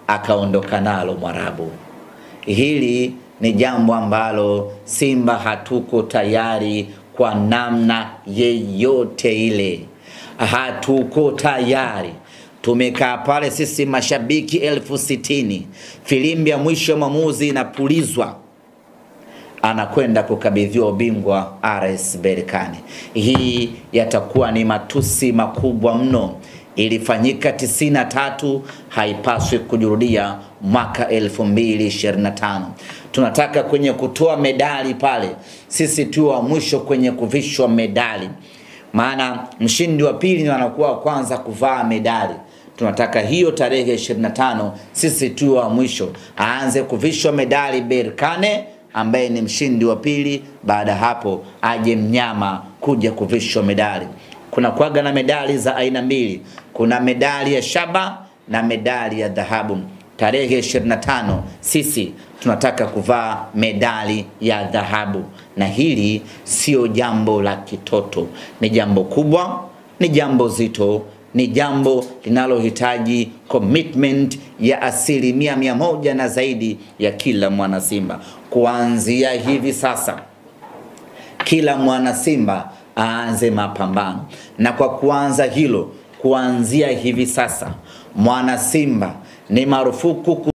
akaondoka nalo Mwarabu. Hili ni jambo ambalo Simba hatuko tayari kwa namna yeyote ile. Hatuko tayari. Tumekaa pale sisi mashabiki 60,000. Filimbi ya mwisho maamuzi inapulizwa. Anakwenda kukabidhiwa ubingwa RS Berkane. Hii yatakuwa ni matusi makubwa mno. Ilifanyika 93, haipaswi kujirudia mwaka 2025. Tunataka kwenye kutoa medali pale, sisi tu wa mwisho kwenye kuvishwa medali. Maana mshindi wa pili anakuwa kwanza kuvaa medali. Tunataka hiyo tarehe 25 sisi tu wa mwisho aanze kuvishwa medali Berkane ambaye ni mshindi wa pili. Baada hapo aje mnyama kuja kuvishwa medali. Kuna kuaga na medali za aina mbili. Kuna medali ya shaba na medali ya dhahabu. Tarehe 25 sisi tunataka kuvaa medali ya dhahabu. Na hili sio jambo la kitoto. Ni jambo kubwa, ni jambo zito, ni jambo linalohitaji commitment ya 100% na zaidi ya kila mwana Simba. Kuanzia hivi sasa kila mwana Simba aanze mapambano. Na kwa kuanza hilo, kuanzia hivi sasa mwana Simba ni marufuku